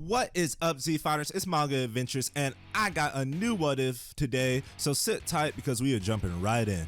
What is up, Z Fighters? It's Manga Adventures, and I got a new what if today, so sit tight because we are jumping right in.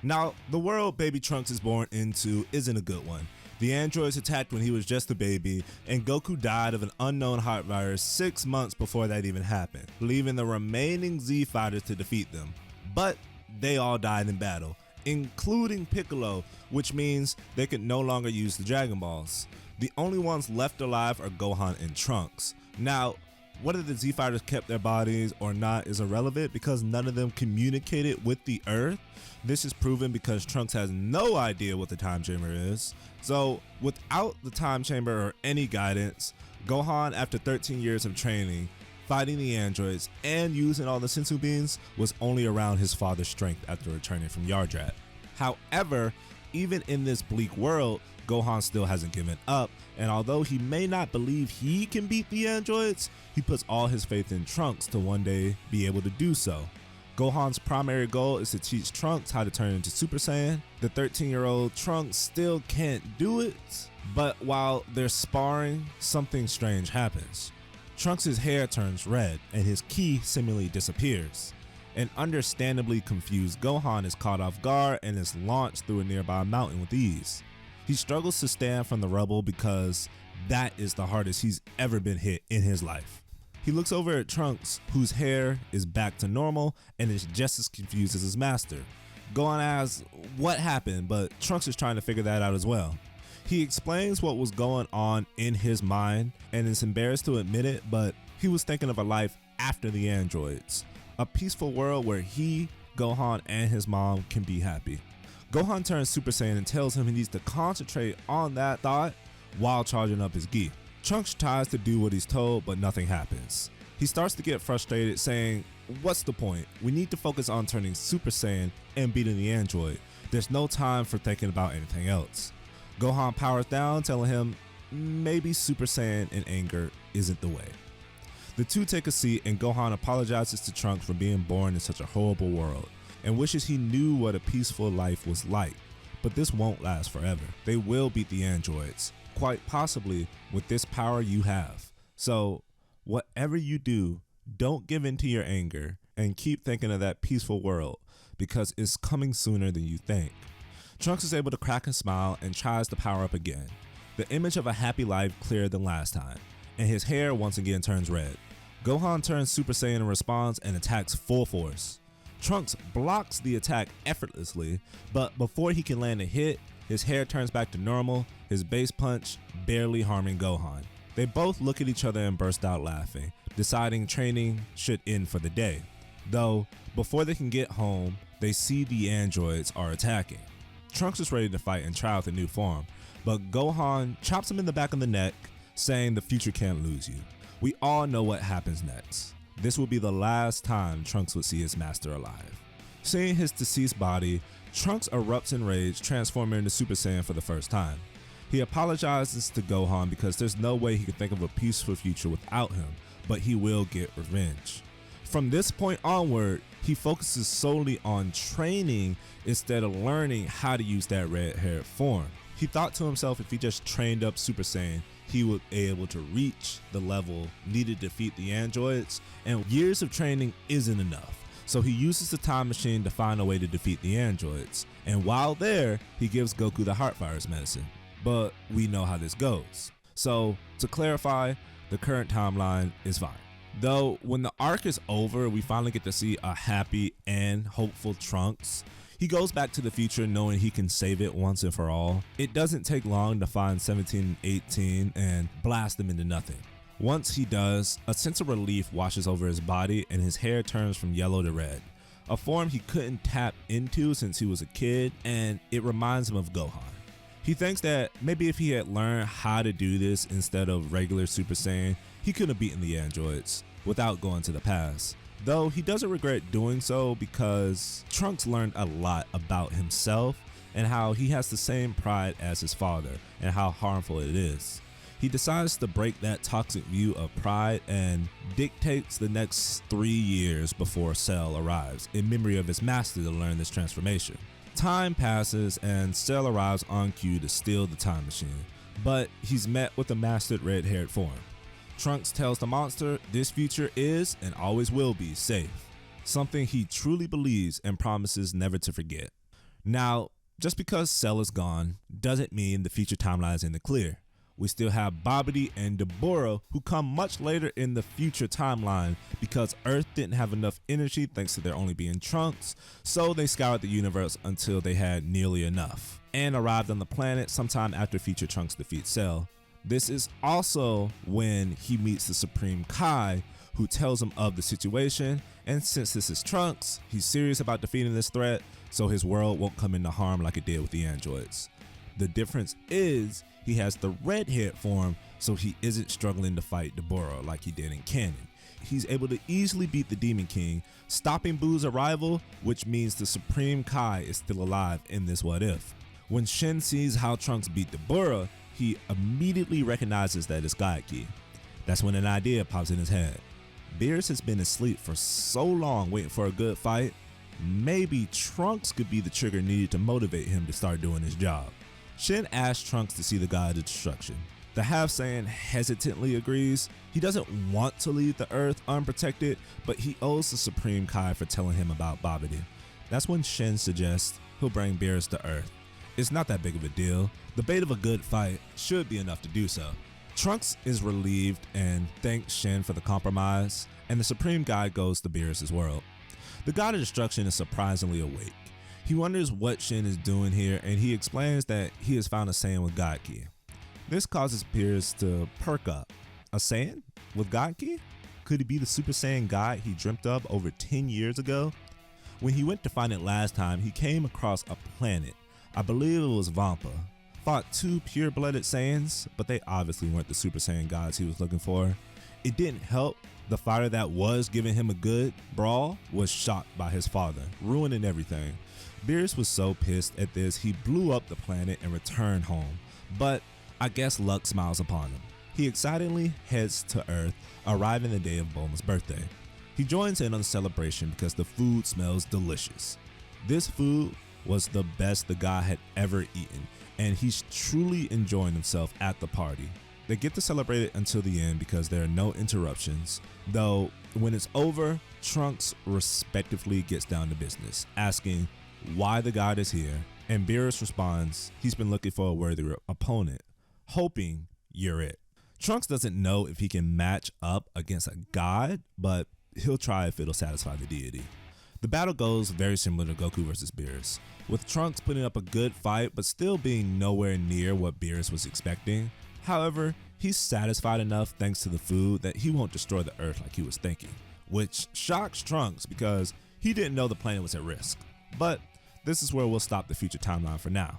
Now, the world Baby Trunks is born into isn't a good one. The androids attacked when he was just a baby, and Goku died of an unknown heart virus 6 months before that even happened, leaving the remaining Z Fighters to defeat them. But they all died in battle, including Piccolo, which means they could no longer use the Dragon Balls. The only ones left alive are Gohan and Trunks. Now, whether the Z Fighters kept their bodies or not is irrelevant because none of them communicated with the Earth. This is proven because Trunks has no idea what the time chamber is. So without the time chamber or any guidance, Gohan, after 13 years of training, fighting the androids, and using all the sensu beans, was only around his father's strength after returning from Yardrat. However, even in this bleak world, Gohan still hasn't given up, and although he may not believe he can beat the androids, he puts all his faith in Trunks to one day be able to do so. Gohan's primary goal is to teach Trunks how to turn into Super Saiyan. The 13-year-old Trunks still can't do it, but while they're sparring, something strange happens. Trunks' hair turns red and his ki seemingly disappears. An understandably confused Gohan is caught off guard and is launched through a nearby mountain with ease. He struggles to stand from the rubble because that is the hardest he's ever been hit in his life. He looks over at Trunks, whose hair is back to normal and is just as confused as his master. Gohan asks what happened, but Trunks is trying to figure that out as well. He explains what was going on in his mind and is embarrassed to admit it, but he was thinking of a life after the androids. A peaceful world where he, Gohan, and his mom can be happy. Gohan turns Super Saiyan and tells him he needs to concentrate on that thought while charging up his gi. Trunks tries to do what he's told, but nothing happens. He starts to get frustrated, saying, "What's the point? We need to focus on turning Super Saiyan and beating the android. There's no time for thinking about anything else." Gohan powers down, telling him maybe Super Saiyan in anger isn't the way. The two take a seat and Gohan apologizes to Trunks for being born in such a horrible world and wishes he knew what a peaceful life was like. But this won't last forever. They will beat the androids, quite possibly with this power you have. So whatever you do, don't give in to your anger and keep thinking of that peaceful world because it's coming sooner than you think. Trunks is able to crack a smile and tries to power up again. The image of a happy life clearer than last time, and his hair once again turns red. Gohan turns Super Saiyan in response and attacks full force. Trunks blocks the attack effortlessly, but before he can land a hit, his hair turns back to normal, his base punch barely harming Gohan. They both look at each other and burst out laughing, deciding training should end for the day. Though, before they can get home, they see the androids are attacking. Trunks is ready to fight and try out the new form, but Gohan chops him in the back of the neck, saying the future can't lose you. We all know what happens next. This will be the last time Trunks would see his master alive. Seeing his deceased body, Trunks erupts in rage, transforming into Super Saiyan for the first time. He apologizes to Gohan because there's no way he can think of a peaceful future without him, but he will get revenge. From this point onward, he focuses solely on training instead of learning how to use that red-haired form. He thought to himself if he just trained up Super Saiyan, he would be able to reach the level needed to defeat the androids, and years of training isn't enough. So he uses the time machine to find a way to defeat the androids, and while there, he gives Goku the heart virus medicine. But we know how this goes. So to clarify, the current timeline is fine. Though when the arc is over, we finally get to see a happy and hopeful Trunks. He goes back to the future knowing he can save it once and for all. It doesn't take long to find 17 and 18 and blast them into nothing. Once he does, a sense of relief washes over his body and his hair turns from yellow to red, a form he couldn't tap into since he was a kid, and it reminds him of Gohan. He thinks that maybe if he had learned how to do this instead of regular Super Saiyan, he could have beaten the androids without going to the past. Though he doesn't regret doing so because Trunks learned a lot about himself and how he has the same pride as his father and how harmful it is. He decides to break that toxic view of pride and dictates the next 3 years before Cell arrives in memory of his master to learn this transformation. Time passes and Cell arrives on cue to steal the time machine, but he's met with a mastered red-haired form. Trunks tells the monster this future is and always will be safe, something he truly believes and promises never to forget. Now, just because Cell is gone doesn't mean the future timeline is in the clear. We still have Bobbity and Deborah, who come much later in the future timeline because Earth didn't have enough energy thanks to there only being Trunks, so they scoured the universe until they had nearly enough, and arrived on the planet sometime after future Trunks defeats Cell. This is also when he meets the Supreme Kai, who tells him of the situation, and since this is Trunks, he's serious about defeating this threat, so his world won't come into harm like it did with the androids. The difference is he has the red head form, so he isn't struggling to fight Deborah like he did in canon. He's able to easily beat the Demon King, stopping Boo's arrival, which means the Supreme Kai is still alive in this what if. When Shin sees how Trunks beat Deborah, he immediately recognizes that it's God Ki. That's when an idea pops in his head. Beerus has been asleep for so long waiting for a good fight, maybe Trunks could be the trigger needed to motivate him to start doing his job. Shin asks Trunks to see the God of destruction. The half Saiyan hesitantly agrees. He doesn't want to leave the Earth unprotected, but he owes the Supreme Kai for telling him about Bobbity. That's when Shin suggests he'll bring Beerus to Earth. It's not that big of a deal. The bait of a good fight should be enough to do so. Trunks is relieved and thanks Shin for the compromise, and the Supreme Guy goes to Beerus' world. The God of Destruction is surprisingly awake. He wonders what Shin is doing here, and he explains that he has found a Saiyan with God Ki. This causes Beerus to perk up. A Saiyan with God Ki? Could he be the Super Saiyan God he dreamt of over 10 years ago? When he went to find it last time, he came across a planet. I believe it was Vampa. Fought 2 pure-blooded Saiyans, but they obviously weren't the Super Saiyan gods he was looking for. It didn't help. The fighter that was giving him a good brawl was shot by his father, ruining everything. Beerus was so pissed at this, he blew up the planet and returned home. But I guess luck smiles upon him. He excitedly heads to Earth, arriving the day of Bulma's birthday. He joins in on the celebration because the food smells delicious. This food was the best the guy had ever eaten, and he's truly enjoying himself at the party. They get to celebrate it until the end because there are no interruptions, though when it's over, Trunks respectively gets down to business, asking why the god is here, and Beerus responds he's been looking for a worthy opponent, hoping you're it. Trunks doesn't know if he can match up against a god, but he'll try if it'll satisfy the deity. The battle goes very similar to Goku vs. Beerus, with Trunks putting up a good fight but still being nowhere near what Beerus was expecting. However, he's satisfied enough thanks to the food that he won't destroy the Earth like he was thinking, which shocks Trunks because he didn't know the planet was at risk. But this is where we'll stop the future timeline for now.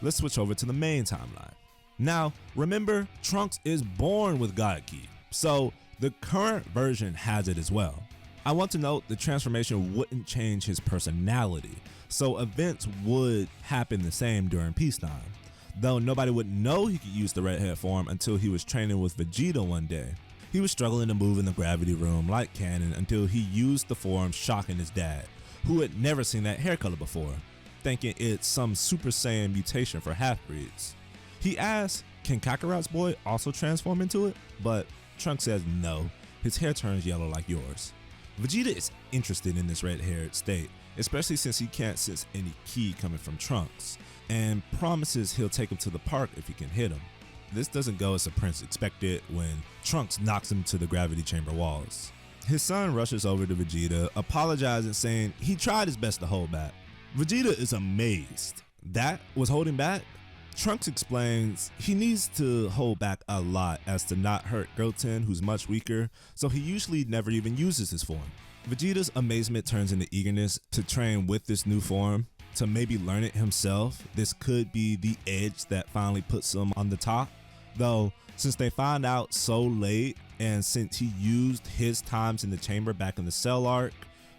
Let's switch over to the main timeline. Now, remember, Trunks is born with God Ki, so the current version has it as well. I want to note the transformation wouldn't change his personality, so events would happen the same during peacetime, though nobody would know he could use the redhead form until he was training with Vegeta one day. He was struggling to move in the gravity room like canon until he used the form, shocking his dad, who had never seen that hair color before, thinking it's some Super Saiyan mutation for half-breeds. He asks, can Kakarot's boy also transform into it? But Trunks says no, his hair turns yellow like yours. Vegeta is interested in this red-haired state, especially since he can't sense any ki coming from Trunks, and promises he'll take him to the park if he can hit him. This doesn't go as the prince expected when Trunks knocks him to the gravity chamber walls. His son rushes over to Vegeta, apologizing, saying he tried his best to hold back. Vegeta is amazed. That was holding back? Trunks explains he needs to hold back a lot as to not hurt Goten, who's much weaker, so he usually never even uses his form. Vegeta's amazement turns into eagerness to train with this new form, to maybe learn it himself. This could be the edge that finally puts him on the top, though since they found out so late and since he used his times in the chamber back in the Cell arc,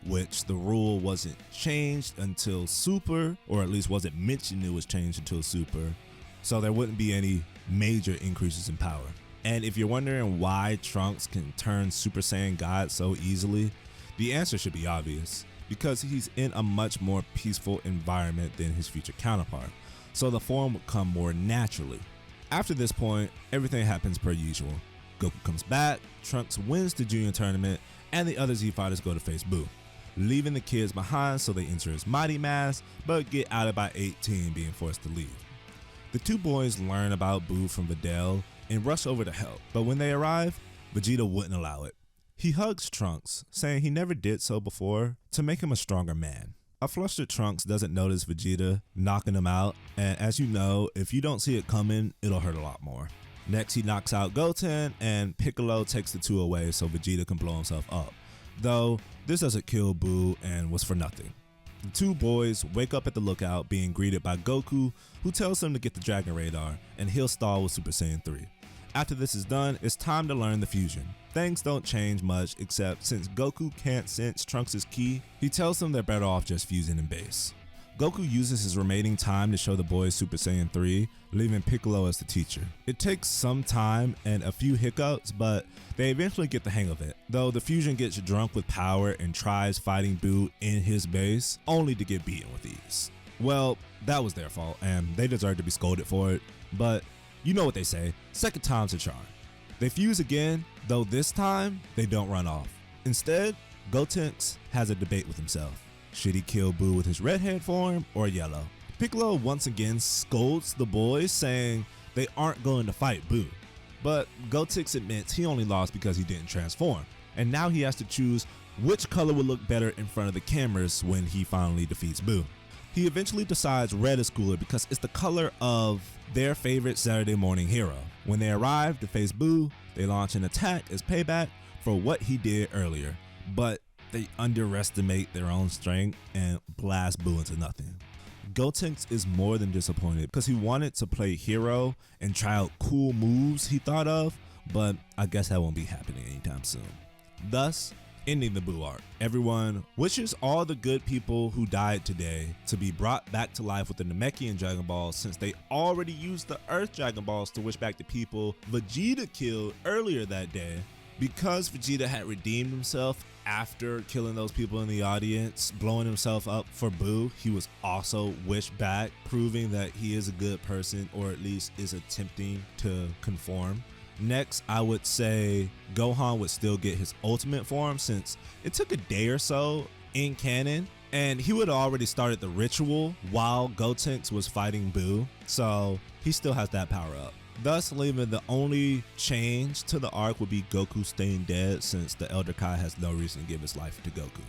which the rule wasn't changed until Super, or at least wasn't mentioned it was changed until Super, so there wouldn't be any major increases in power. And if you're wondering why Trunks can turn Super Saiyan God so easily, the answer should be obvious, because he's in a much more peaceful environment than his future counterpart, so the form would come more naturally. After this point, everything happens per usual. Goku comes back, Trunks wins the junior tournament, and the other Z fighters go to face Buu, leaving the kids behind so they enter his Mighty Mass, but get outed by 18 being forced to leave. The two boys learn about Buu from Videl and rush over to help, but when they arrive, Vegeta wouldn't allow it. He hugs Trunks, saying he never did so before, to make him a stronger man. A flustered Trunks doesn't notice Vegeta knocking him out, and as you know, if you don't see it coming, it'll hurt a lot more. Next, he knocks out Goten, and Piccolo takes the two away so Vegeta can blow himself up. Though, this doesn't kill Buu and was for nothing. The two boys wake up at the lookout being greeted by Goku, who tells them to get the Dragon Radar, and he'll stall with Super Saiyan 3. After this is done, it's time to learn the fusion. Things don't change much, except since Goku can't sense Trunks' ki, he tells them they're better off just fusing in base. Goku uses his remaining time to show the boys Super Saiyan 3, leaving Piccolo as the teacher. It takes some time and a few hiccups, but they eventually get the hang of it, though the fusion gets drunk with power and tries fighting Buu in his base, only to get beaten with ease. Well, that was their fault, and they deserve to be scolded for it, but you know what they say, second time's a charm. They fuse again, though this time, they don't run off. Instead, Gotenks has a debate with himself. Should he kill Buu with his red head form or yellow? Piccolo once again scolds the boys, saying they aren't going to fight Buu. But Gotenks admits he only lost because he didn't transform, and now he has to choose which color will look better in front of the cameras when he finally defeats Buu. He eventually decides red is cooler because it's the color of their favorite Saturday morning hero. When they arrive to face Buu, they launch an attack as payback for what he did earlier, but they underestimate their own strength and blast Buu into nothing. Gotenks is more than disappointed because he wanted to play hero and try out cool moves he thought of, but I guess that won't be happening anytime soon. Thus, ending the Buu arc. Everyone wishes all the good people who died today to be brought back to life with the Namekian Dragon Balls, since they already used the Earth Dragon Balls to wish back the people Vegeta killed earlier that day. Because Vegeta had redeemed himself after killing those people in the audience, blowing himself up for Buu, he was also wished back, proving that he is a good person, or at least is attempting to conform. Next, I would say Gohan would still get his ultimate form, since it took a day or so in canon, and he would have already started the ritual while Gotenks was fighting Buu, so he still has that power up. Thus leaving the only change to the arc would be Goku staying dead, since the Elder Kai has no reason to give his life to Goku.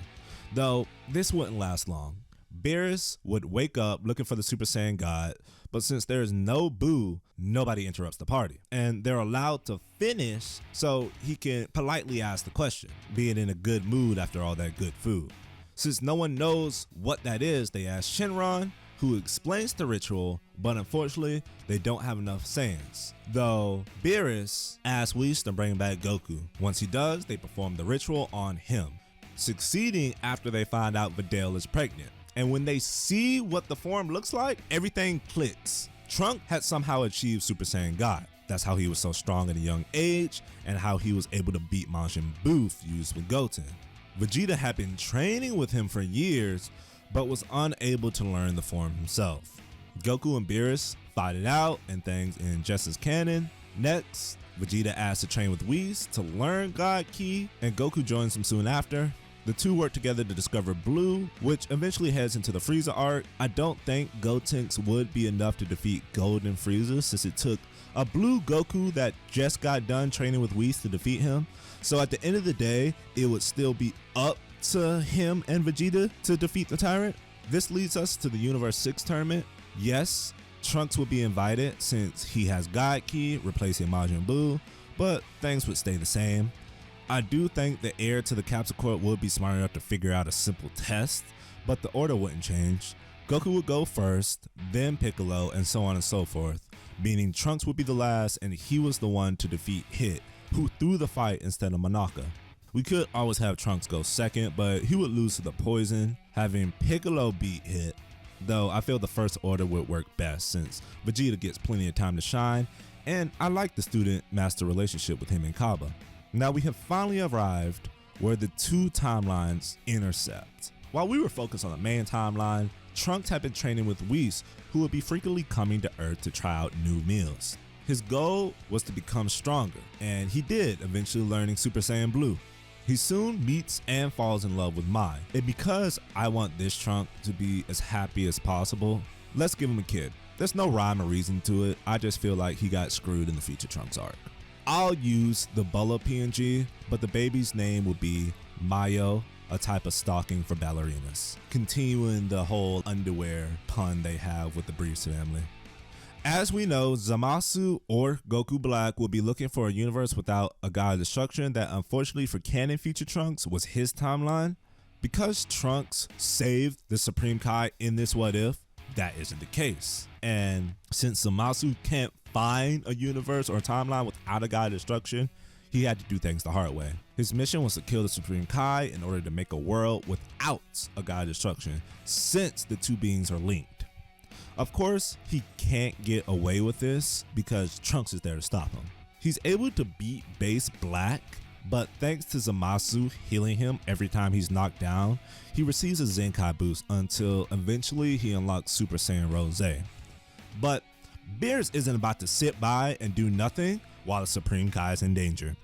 Though this wouldn't last long. Beerus would wake up looking for the Super Saiyan God, but since there is no Buu, nobody interrupts the party, and they're allowed to finish so he can politely ask the question, being in a good mood after all that good food. Since no one knows what that is, they ask Shenron, who explains the ritual, but unfortunately, they don't have enough Saiyans. Though Beerus asks Whis to bring back Goku. Once he does, they perform the ritual on him, succeeding after they find out Videl is pregnant. And when they see what the form looks like, everything clicks. Trunks had somehow achieved Super Saiyan God. That's how he was so strong at a young age, and how he was able to beat Majin Buu fused with Goten. Vegeta had been training with him for years, but was unable to learn the form himself. Goku and Beerus fight it out, and things end just as canon. Next, Vegeta asks to train with Whis to learn God Ki, and Goku joins him soon after. The two work together to discover Blue, which eventually heads into the Frieza arc. I don't think Gotenks would be enough to defeat Golden Frieza, since it took a blue Goku that just got done training with Whis to defeat him. So at the end of the day, it would still be up to him and Vegeta to defeat the tyrant. This leads us to the Universe 6 tournament. Yes, Trunks will be invited since he has God Ki, replacing Majin Buu, but things would stay the same. I do think the heir to the Capsule Corp would be smart enough to figure out a simple test, but the order wouldn't change. Goku would go first, then Piccolo, and so on and so forth, meaning Trunks would be the last, and he was the one to defeat Hit, who threw the fight instead of Monaka. We could always have Trunks go second, but he would lose to the poison, having Piccolo beat Hit, though I feel the first order would work best since Vegeta gets plenty of time to shine, and I like the student-master relationship with him and Kaba. Now we have finally arrived where the two timelines intercept. While we were focused on the main timeline, Trunks had been training with Whis, who would be frequently coming to Earth to try out new meals. His goal was to become stronger, and he did, eventually learning Super Saiyan Blue. He soon meets and falls in love with Mai, and because I want this Trunk to be as happy as possible, let's give him a kid. There's no rhyme or reason to it, I just feel like he got screwed in the Future Trunks arc. I'll use the Bulla PNG, but the baby's name will be Mayo, a type of stocking for ballerinas, continuing the whole underwear pun they have with the Briefs family. As we know, Zamasu or Goku Black will be looking for a universe without a god of destruction that unfortunately for canon Future Trunks was his timeline. Because Trunks saved the Supreme Kai in this what if, that isn't the case. And since Zamasu can't find a universe or a timeline without a god of destruction, he had to do things the hard way. His mission was to kill the Supreme Kai in order to make a world without a god of destruction, since the two beings are linked. Of course, he can't get away with this because Trunks is there to stop him. He's able to beat base Black, but thanks to Zamasu healing him every time he's knocked down, he receives a Zenkai boost until eventually he unlocks Super Saiyan Rose. But Beerus isn't about to sit by and do nothing while the Supreme Kai is in danger.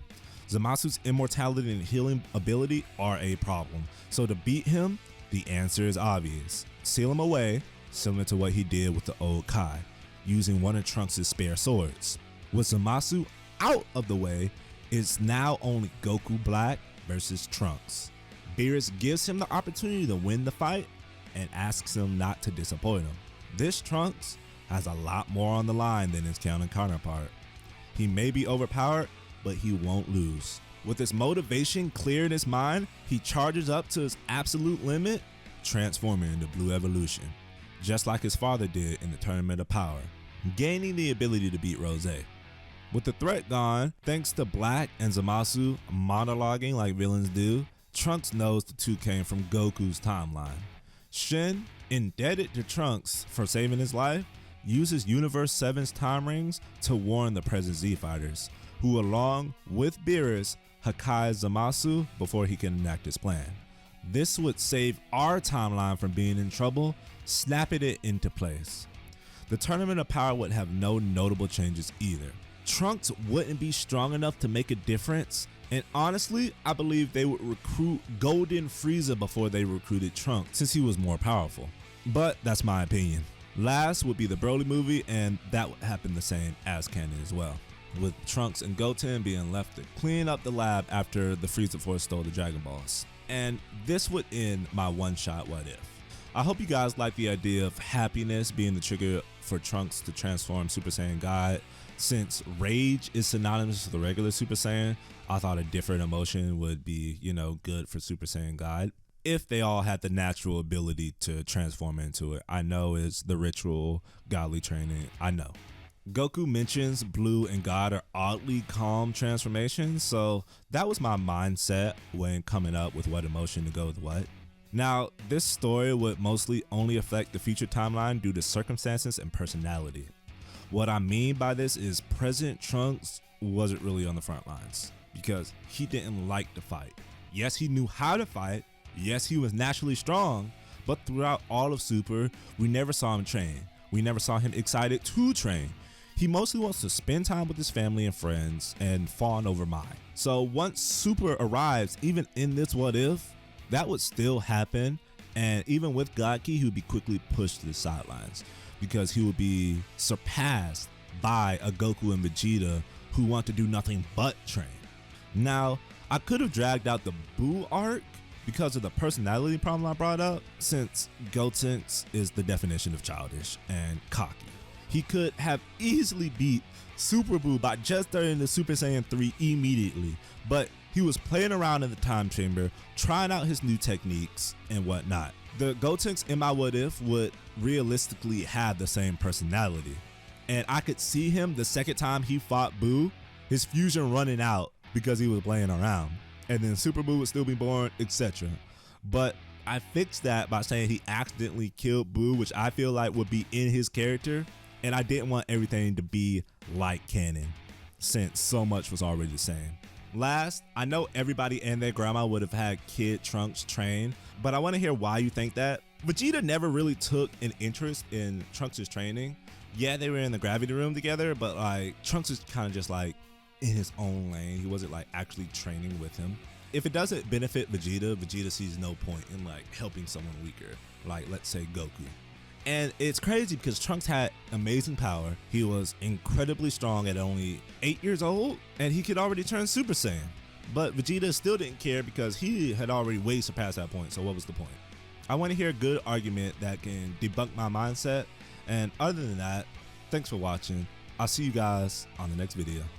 Zamasu's immortality and healing ability are a problem, so to beat him, the answer is obvious. Seal him away, similar to what he did with the old Kai, using one of Trunks' spare swords. With Zamasu out of the way, it's now only Goku Black versus Trunks. Beerus gives him the opportunity to win the fight and asks him not to disappoint him. This Trunks has a lot more on the line than his counterpart. He may be overpowered, but he won't lose. With his motivation clear in his mind, he charges up to his absolute limit, transforming into Blue Evolution, just like his father did in the Tournament of Power, gaining the ability to beat Rose. With the threat gone, thanks to Black and Zamasu monologuing like villains do, Trunks knows the two came from Goku's timeline. Shin, indebted to Trunks for saving his life, uses Universe 7's time rings to warn the present Z Fighters, who along with Beerus, Hakai Zamasu before he can enact his plan. This would save our timeline from being in trouble, snapping it into place. The Tournament of Power would have no notable changes either. Trunks wouldn't be strong enough to make a difference, and honestly, I believe they would recruit Golden Frieza before they recruited Trunks, since he was more powerful. But that's my opinion. Last would be the Broly movie, and that would happen the same as canon as well, with Trunks and Goten being left to clean up the lab after the Frieza Force stole the Dragon Balls. And this would end my one-shot what if. I hope you guys like the idea of happiness being the trigger for Trunks to transform Super Saiyan God. Since rage is synonymous with the regular Super Saiyan, I thought a different emotion would be, good for Super Saiyan God, if they all had the natural ability to transform into it. I know it's the ritual godly training, I know. Goku mentions Blue and God are oddly calm transformations, so that was my mindset when coming up with what emotion to go with what. Now, this story would mostly only affect the future timeline due to circumstances and personality. What I mean by this is present Trunks wasn't really on the front lines because he didn't like to fight. Yes, he knew how to fight. Yes, he was naturally strong, but throughout all of Super, we never saw him train. We never saw him excited to train. He mostly wants to spend time with his family and friends and fawn over Mai. So once Super arrives, even in this what if, that would still happen, and even with God Ki, he would be quickly pushed to the sidelines because he would be surpassed by a Goku and Vegeta who want to do nothing but train. Now, I could have dragged out the Buu arc because of the personality problem I brought up, since Gotenks is the definition of childish and cocky. He could have easily beat Super Buu by just turning to Super Saiyan 3 immediately, but he was playing around in the time chamber, trying out his new techniques and whatnot. The Gotenks in my what if would realistically have the same personality, and I could see him the second time he fought Buu, his fusion running out because he was playing around, and then Super Buu would still be born, etc. But I fixed that by saying he accidentally killed Buu, which I feel like would be in his character, and I didn't want everything to be like canon since so much was already the same. Last, I know everybody and their grandma would have had Kid Trunks train, but I want to hear why you think that. Vegeta never really took an interest in Trunks' training. Yeah, they were in the gravity room together, but like Trunks was kind of just like in his own lane. He wasn't like actually training with him. If it doesn't benefit Vegeta, Vegeta sees no point in like helping someone weaker, like let's say Goku. And it's crazy because Trunks had amazing power. He was incredibly strong at only 8 years old, and he could already turn Super Saiyan. But Vegeta still didn't care because he had already way surpassed that point, so what was the point? I want to hear a good argument that can debunk my mindset. And other than that, thanks for watching. I'll see you guys on the next video.